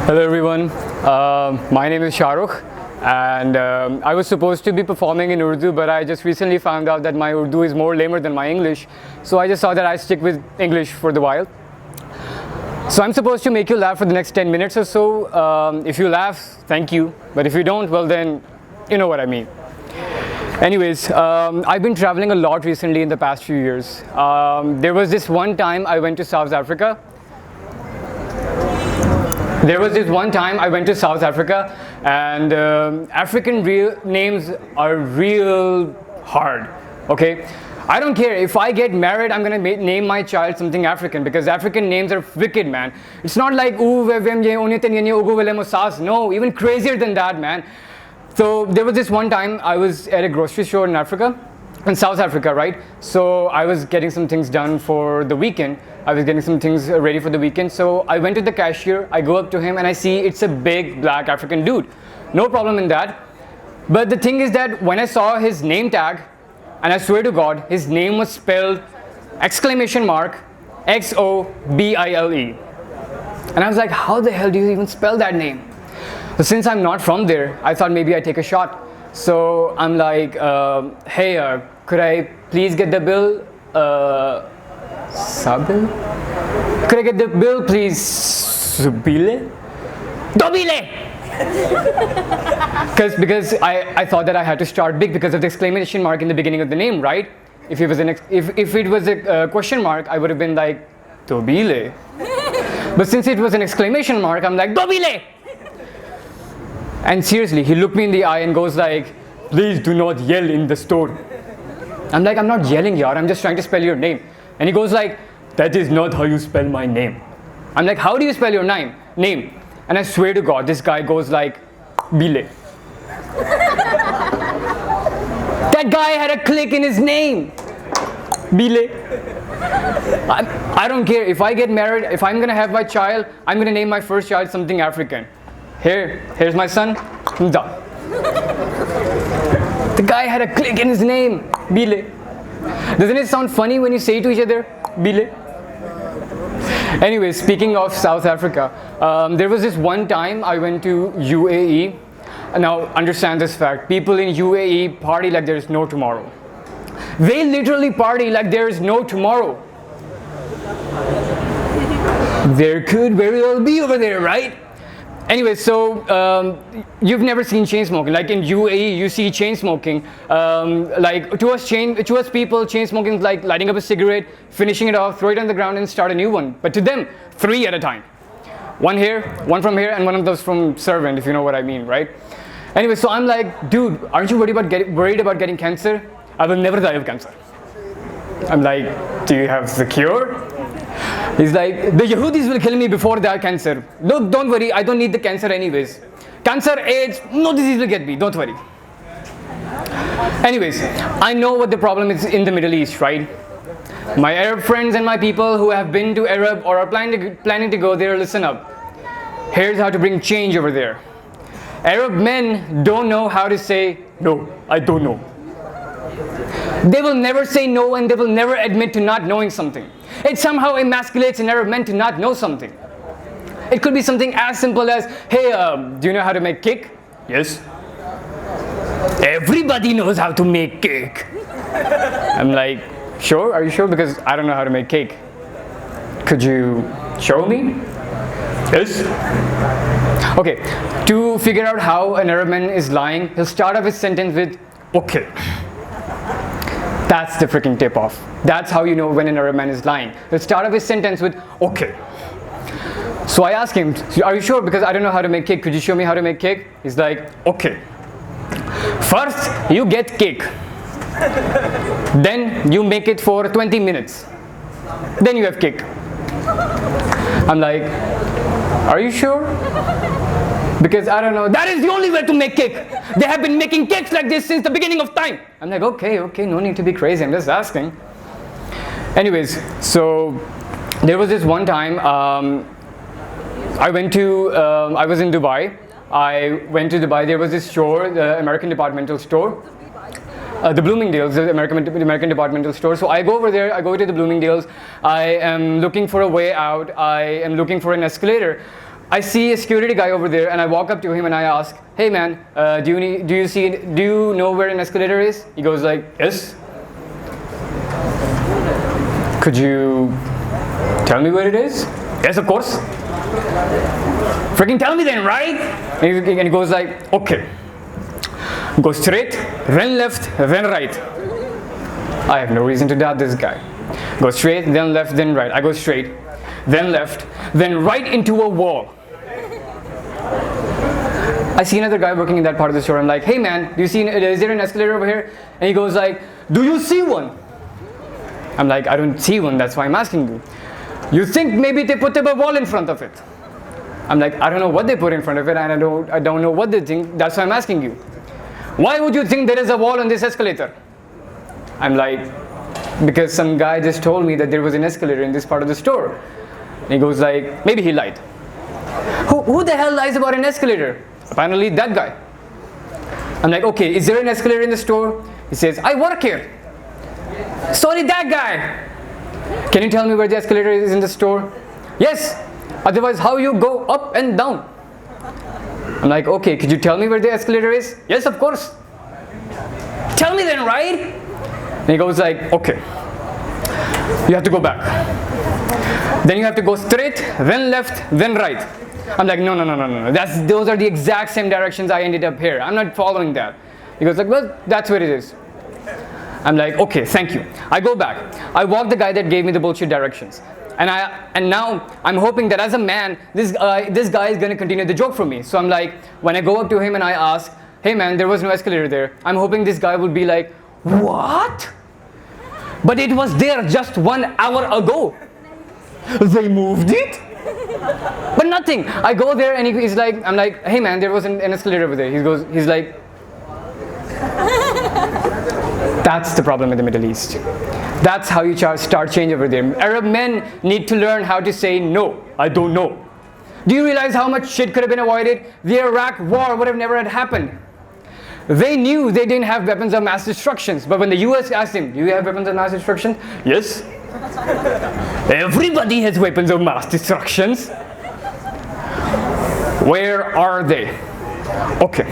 Hello everyone, my name is Shahrukh and I was supposed to be performing in Urdu, but I just recently found out that my Urdu is more lamer than my English, so I just thought that I'd stick with English for the while. So I'm supposed to make you laugh for the next 10 minutes or so. If you laugh, thank you, but if you don't, well then, you know what I mean. Anyways, I've been traveling a lot recently in the past few years. There was this one time I went to South Africa. And African names are real hard, okay? I don't care, if I get married, I'm gonna name my child something African, because African names are wicked, man. It's not like, no, even crazier than that, man. So there was this one time I was at a grocery store in South Africa, right? So I was getting some things done for the weekend. I was getting some things ready for the weekend. So I went to the cashier, I go up to him and I see it's a big black African dude. No problem in that. But the thing is that when I saw his name tag, and I swear to God, his name was spelled !XOBILE. And I was like, how the hell do you even spell that name? So since I'm not from there, I thought maybe I'd take a shot. So I'm like, hey, could I please get the bill? Sabil? Could I get the bill, please? Subile? Dobile! Because I thought that I had to start big because of the exclamation mark in the beginning of the name, right? If it was a question mark, I would have been like, Dobile. But since it was an exclamation mark, I'm like, Dobile! And seriously, he looked me in the eye and goes like, please do not yell in the store. I'm like, I'm not yelling, yaar, I'm just trying to spell your name. And he goes like, that is not how you spell my name. I'm like, how do you spell your name? And I swear to God, this guy goes like, Bile. That guy had a click in his name. Bile. I don't care, if I get married, if I'm gonna have my child, I'm gonna name my first child something African. Here's my son, Mda. The guy had a click in his name, Bile. Doesn't it sound funny when you say to each other, Bile? Anyway, speaking of South Africa, there was this one time I went to UAE. Now, understand this fact, people in UAE party like there is no tomorrow. They literally party like there is no tomorrow. There could very well be over there, right? Anyway, so you've never seen chain smoking. Like in UAE, you see chain smoking. Like to us people, chain smoking is like lighting up a cigarette, finishing it off, throw it on the ground, and start a new one. But to them, 3 at a time. One here, one from here, and one of those from servant, if you know what I mean, right? Anyway, so I'm like, dude, aren't you worried about getting cancer? I will never die of cancer. I'm like, do you have the cure? He's like, the Yahudis will kill me before they have cancer. No, don't worry, I don't need the cancer anyways. Cancer, AIDS, no disease will get me, don't worry. Anyways, I know what the problem is in the Middle East, right? My Arab friends and my people who have been to Arab or are planning to go there, listen up. Here's how to bring change over there. Arab men don't know how to say, no, I don't know. They will never say no and they will never admit to not knowing something. It somehow emasculates an Arab man to not know something. It could be something as simple as, hey, do you know how to make cake? Yes. Everybody knows how to make cake. I'm like, sure, are you sure? Because I don't know how to make cake. Could you show me? Yes. Okay, to figure out how an Arab man is lying, he'll start off his sentence with, okay. That's the freaking tip off. That's how you know when an Arab man is lying. He'll start off his sentence with, okay. So I asked him, are you sure? Because I don't know how to make cake. Could you show me how to make cake? He's like, okay. First, you get cake. Then you make it for 20 minutes. Then you have cake. I'm like, are you sure? Because I don't know, that is the only way to make cake. They have been making cakes like this since the beginning of time. I'm like, okay, no need to be crazy, I'm just asking. Anyways, so there was this one time, I was in Dubai. I went to Dubai, there was this store, the American departmental store. The Bloomingdale's, the American departmental store. So I go over there, I go to the Bloomingdale's, I am looking for a way out, I am looking for an escalator. I see a security guy over there, and I walk up to him and I ask, "Hey man, do you know where an escalator is?" He goes like, "Yes." "Could you tell me where it is?" "Yes, of course." "Freaking tell me then, right?" And he goes like, "Okay. Go straight, then left, then right." I have no reason to doubt this guy. Go straight, then left, then right. I go straight, then left, then right into a wall. I see another guy working in that part of the store. I'm like, "Hey man, is there an escalator over here?" And he goes like, "Do you see one?" I'm like, "I don't see one, that's why I'm asking you." "You think maybe they put up a wall in front of it?" I'm like, "I don't know what they put in front of it, and I don't know what they think, that's why I'm asking you." "Why would you think there is a wall on this escalator?" I'm like, "Because some guy just told me that there was an escalator in this part of the store." And he goes like, "Maybe he lied." Who the hell lies about an escalator? Apparently that guy. I'm like, "Okay, is there an escalator in the store?" He says, "I work here." "Sorry, that guy." "Can you tell me where the escalator is in the store?" "Yes, otherwise how you go up and down?" I'm like, "Okay, could you tell me where the escalator is?" "Yes, of course." "Tell me then, right?" And he goes like, "Okay, you have to go back. Then you have to go straight, then left, then right." I'm like, no. Those are the exact same directions I ended up here. I'm not following that. He goes like, "Well, that's where it is." I'm like, "Okay, thank you." I go back. I walk the guy that gave me the bullshit directions. And now I'm hoping that as a man, this guy is gonna continue the joke for me. So I'm like, when I go up to him and I ask, "Hey man, there was no escalator there," I'm hoping this guy will be like, "What? But it was there just 1 hour ago. They moved it?" But nothing. I go there and he's like, I'm like, "Hey man, there was an escalator over there." He's like, that's the problem in the Middle East. That's how you start change over there. Arab men need to learn how to say, "No, I don't know." Do you realize how much shit could have been avoided? The Iraq war would have never had happened. They knew they didn't have weapons of mass destruction, but when the US asked him, "Do you have weapons of mass destruction?" "Yes." "Everybody has weapons of mass destruction." "Where are they?" "Okay.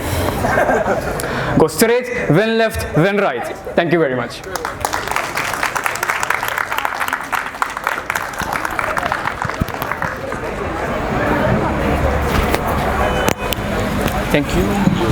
Go straight, then left, then right." Thank you very much. Thank you.